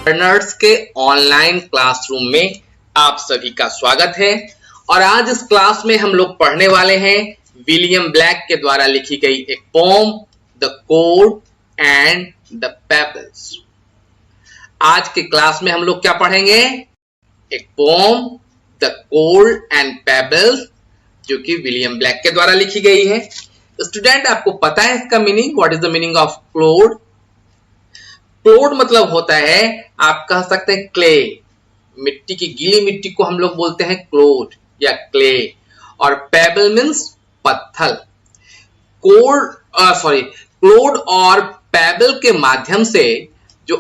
Learners के online classroom में आप सभी का स्वागत है। और आज इस क्लास में हम लोग पढ़ने वाले हैं विलियम ब्लैक के द्वारा लिखी गई एक poem, the clod and the pebbles. आज के क्लास में हम लोग क्या पढ़ेंगे? एक poem, the clod and pebbles, जो कि विलियम ब्लैक के द्वारा लिखी गई है। स्टूडेंट, आपको पता है इसका meaning? What is the meaning of clod? Clod मतलब होता है, आप कह सकते हैं क्ले, मिट्टी की गीली मिट्टी को हम लोग बोलते हैं क्लोड या क्ले। और पेबल मीन्स पत्थर। क्लोड और पेबल के माध्यम से जो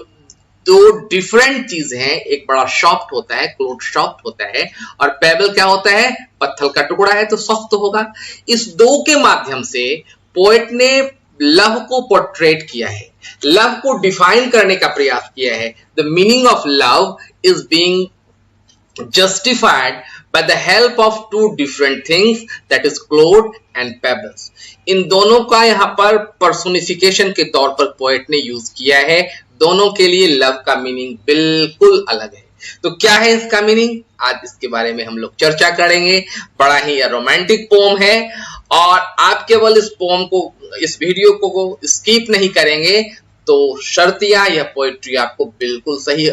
दो डिफरेंट चीज हैं, एक बड़ा सॉफ्ट होता है, क्लोड सॉफ्ट होता है, और पेबल क्या होता है? पत्थर का टुकड़ा है तो सॉफ्ट होगा। इस दो के माध्यम से पोएट ने लव को पोर्ट्रेट किया है, लव को डिफाइन करने का प्रयास किया है। The meaning of love is being justified by the help of two different things, that is cloud and pebbles. इन दोनों का यहाँ पर पर्सोनिफिकेशन के तौर पर पोएट ने यूज किया है। दोनों के लिए लव का मीनिंग बिल्कुल अलग है। तो क्या है इसका मीनिंग? आज इसके बारे में हम लोग चर्चा करेंगे। बड़ा ही रोमांटिक पोम है और आप केवल इस पोम को, इस वीडियो को स्किप नहीं करेंगे तो शर्तिया यह पोएट्री आपको बिल्कुल सही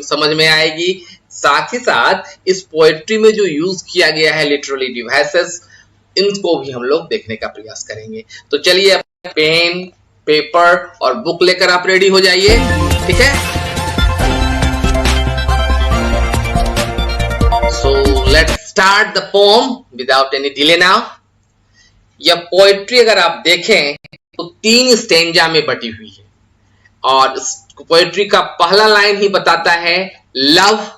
समझ में आएगी। साथ ही साथ इस पोएट्री में जो यूज किया गया है लिटरेरी डिवाइसेस, इनको भी हम लोग देखने का प्रयास करेंगे। तो चलिए, पेन, पेपर और बुक लेकर आप रेडी हो जाइए, ठीक है? So let's start the pome without any delay now. यह पोएट्री अगर आप देखें तो 3 स्टेंजा में बटी हुई है और पोएट्री का पहला लाइन ही बताता है, love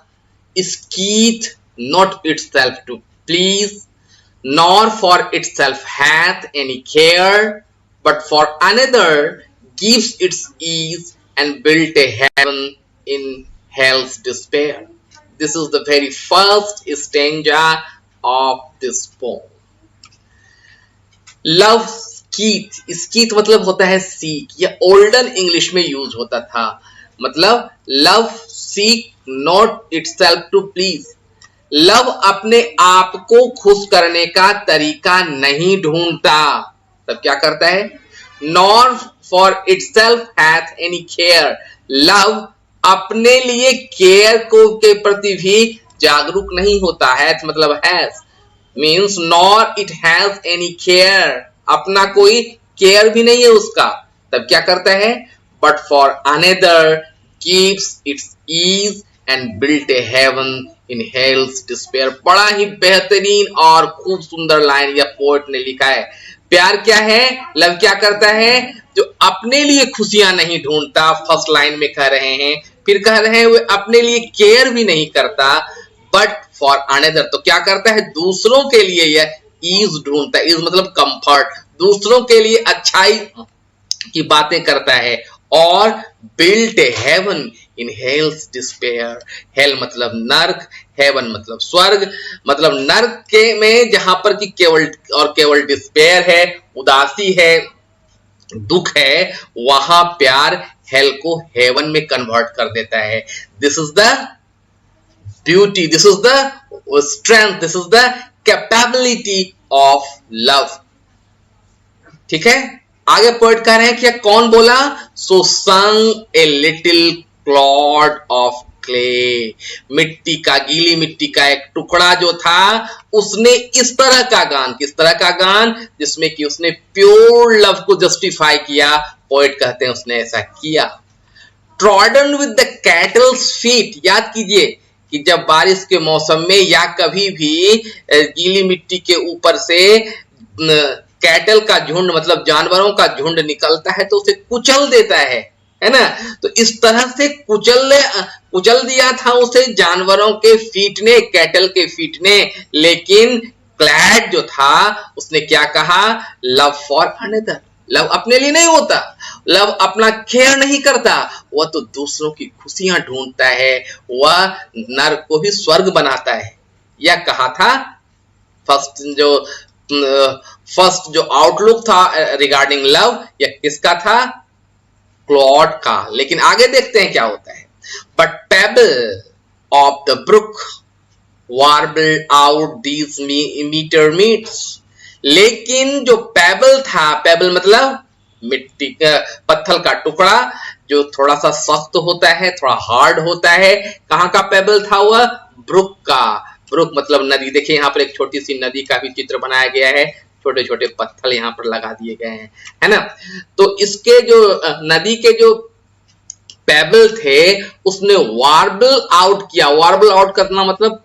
is not itself to please, nor for itself hath any care, but for another gives its ease and built a heaven in hell's despair. This is the very first stanza of this poem. Love स्कीथ मतलब होता है seek. यह olden English में use होता था। मतलब love seek not itself to please. Love अपने आप को खुश करने का तरीका नहीं ढूंढता। तब क्या करता है? Nor for itself hath any care. Love अपने लिए केयर को के प्रति भी जागरूक नहीं होता। हैथ मतलब has, means nor it has any care. अपना कोई केयर भी नहीं है उसका। तब क्या करता है? But for another keeps its ease and built a heaven in hell's despair. बड़ा ही बेहतरीन और खूब सुंदर लाइन यह पोएट ने लिखा है। प्यार क्या है? लव क्या करता है? जो अपने लिए खुशियां नहीं ढूंढता, फर्स्ट लाइन में कह रहे हैं। फिर कह रहे हैं वो अपने लिए केयर भी नहीं करता, बट फॉर अनदर, तो क्या करता है? दूसरों के लिए यह ईज ढूंढता है। ईज मतलब कंफर्ट, दूसरों के लिए अच्छाई की बातें करता है। और built a heaven in hell's despair. Hell मतलब नर्क, हेवन मतलब स्वर्ग। मतलब नर्क के में जहां पर कि केवल डिस्पेयर है, उदासी है, दुख है, वहां प्यार हेल को हेवन में कन्वर्ट कर देता है। This is the beauty, this is the strength, this is the capability of love. ठीक है? आगे पोएट कह रहे हैं कि कौन बोला? सो संग a little Claude of clay. मिट्टी का, गीली मिट्टी का एक टुकड़ा जो था, उसने इस तरह का गान, किस तरह का गान? जिसमें कि उसने प्योर लव को जस्टिफाई किया। पोएट कहते हैं उसने ऐसा किया। Trodden with the kettles feet. याद कीजिए कि जब बारिश के मौसम में या कभी भी गीली मिट्टी के ऊपर से कैटल का झुंड मतलब जानवरों का झुंड निकलता है तो उसे कुचल देता है ना? तो इस तरह से कुचल दिया था उसे जानवरों के फीट ने, कैटल के फीट ने। लेकिन क्लैड जो था उसने क्या कहा? Love for another. लव अपने लिए नहीं होता, लव अपना केयर नहीं करता, वह तो दूसरों की खुशियां ढूंढता है, वह नर्क को भी स्वर्ग बनाता है। यह कहा था फर्स्ट जो आउटलुक था रिगार्डिंग लव, यह किसका था? क्लॉड का। लेकिन आगे देखते हैं क्या होता है। But pebble of the brook warble out these metre meets. लेकिन जो पेबल था, पेबल मतलब मिट्टी का, पत्थर का टुकड़ा जो थोड़ा सा सख्त होता है, थोड़ा हार्ड होता है। कहाँ का पेबल था वह? ब्रुक का। ब्रुक मतलब नदी। देखिए यहाँ पर एक छोटी सी नदी का भी चित्र बनाया गया है, छोटे छोटे पत्थर यहाँ पर लगा दिए गए हैं, है ना। तो इसके जो नदी के जो पेबल थे उसने वार्बल आउट किया। वार्बल आउट करना मतलब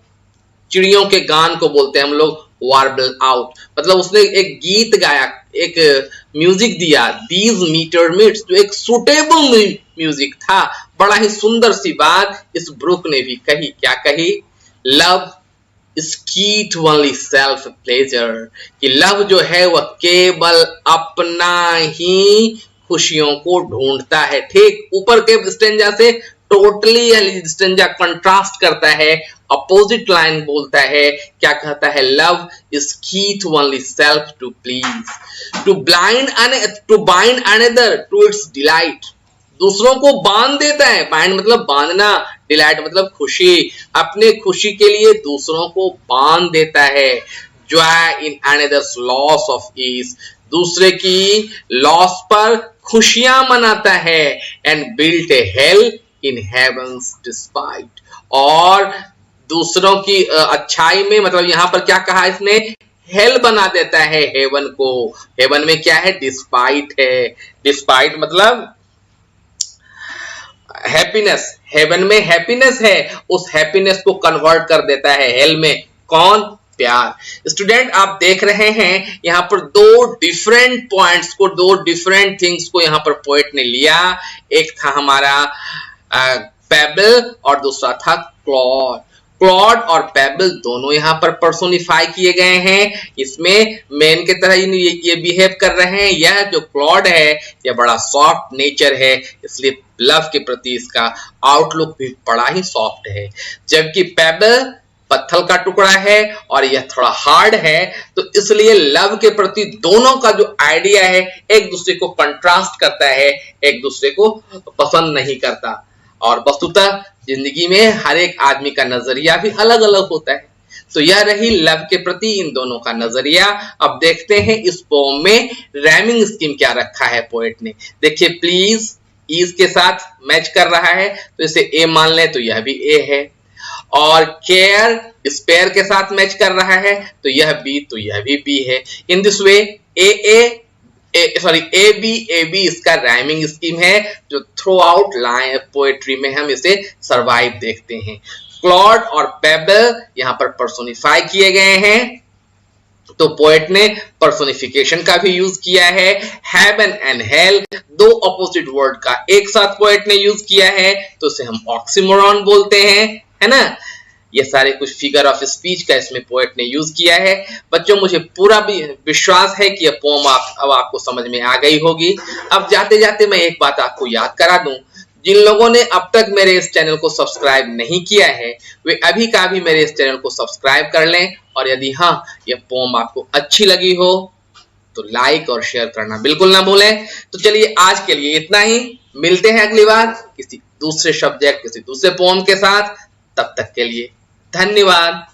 चिड़ियों के गान को बोलते हैं हम लोग वार्बल आउट, मतलब उसने एक गीत गाया, एक म्यूजिक दिया। दीज मीटर मीट्स, जो एक सुटेबल म्यूजिक था। बड़ा ही सुंदर सी बात इस ब्रुक ने भी कही। क्या कही? Love seeketh only self pleasure, कि लव जो है वह केवल अपना ही खुशियों को ढूंढता है। ठीक ऊपर के स्टेंजा से टोटली स्टेंजा कंट्रास्ट करता है, अपोजिट लाइन बोलता है। क्या कहता है? Love is seeketh only self to please, to bind another to its delight. दूसरों को बांध देता है। बाइंड मतलब बांधना, डिलाइट मतलब खुशी। अपने खुशी के लिए दूसरों को बांध देता है। Joy in another's loss of ease, दूसरे की लॉस पर खुशियां मनाता है। And built a hell in heaven's despite, और दूसरों की अच्छाई में, मतलब यहां पर क्या कहा इसने? हेल बना देता है हेवन को। हेवन में क्या है? डिस्पाइट है। डिस्पाइट मतलब हैप्पीनेस। हेवन में हैप्पीनेस है, उस हैप्पीनेस को कन्वर्ट कर देता है हेल में। कौन? प्यार। स्टूडेंट आप देख रहे हैं यहाँ पर दो डिफरेंट पॉइंट्स को, दो डिफरेंट थिंग्स को यहाँ पर पोएट ने लिया। एक था हमारा पेबल और दूसरा था क्लॉड। क्लॉड और पेबल दोनों यहाँ पर पर्सोनिफाई किए गए हैं। इसमें मैन के तरह ये बिहेव कर रहे हैं। यह जो क्लॉड है यह बड़ा सॉफ्ट नेचर है, इसलिए लव के प्रति इसका आउटलुक भी बड़ा ही सॉफ्ट है। जबकि पेबल पत्थर का टुकड़ा है और यह थोड़ा हार्ड है, तो इसलिए लव के प्रति दोनों का जो आइडिया है एक दूसरे को कंट्रास्ट करता है, एक दूसरे को पसंद नहीं करता। और वस्तुतः जिंदगी में हर एक आदमी का नजरिया भी अलग अलग होता है। तो यह रही लव के प्रति इन दोनों का नजरिया। अब देखते हैं इस पोम में रैमिंग स्कीम क्या रखा है पोएट ने। देखिए प्लीज ईज के साथ मैच कर रहा है, तो इसे ए मान लें तो यह भी ए है। और केयर स्पेयर के साथ मैच कर रहा है तो यह बी, तो यह भी बी है। In this way A B इसका राइमिंग स्कीम है, जो थ्रू आउट लाइन पोएट्री में हम इसे सर्वाइव देखते हैं। क्लॉड और पेबल यहाँ पर पर्सोनिफाई किए गए हैं, तो पोएट ने पर्सोनिफिकेशन का भी यूज किया है। हेवन एंड हेल दो अपोजिट वर्ड का एक साथ पोएट ने यूज किया है, तो इसे हम ऑक्सीमोरॉन बोलते हैं, है ना। ये सारे कुछ फिगर ऑफ स्पीच का इसमें पोएट ने यूज किया है। बच्चों मुझे पूरा भी विश्वास है कि यह पोम अब आपको समझ में आ गई होगी। अब जाते जाते मैं एक बात आपको याद करा दूं, जिन लोगों ने अब तक मेरे इस चैनल को सब्सक्राइब नहीं किया है वे अभी का भी मेरे इस चैनल को सब्सक्राइब कर लें। और यदि हाँ यह पोम आपको अच्छी लगी हो तो लाइक और शेयर करना बिल्कुल ना भूलें। तो चलिए आज के लिए इतना ही, मिलते हैं अगली बार किसी दूसरे सब्जेक्ट, किसी दूसरे पोम के साथ। तब तक के लिए धन्यवाद।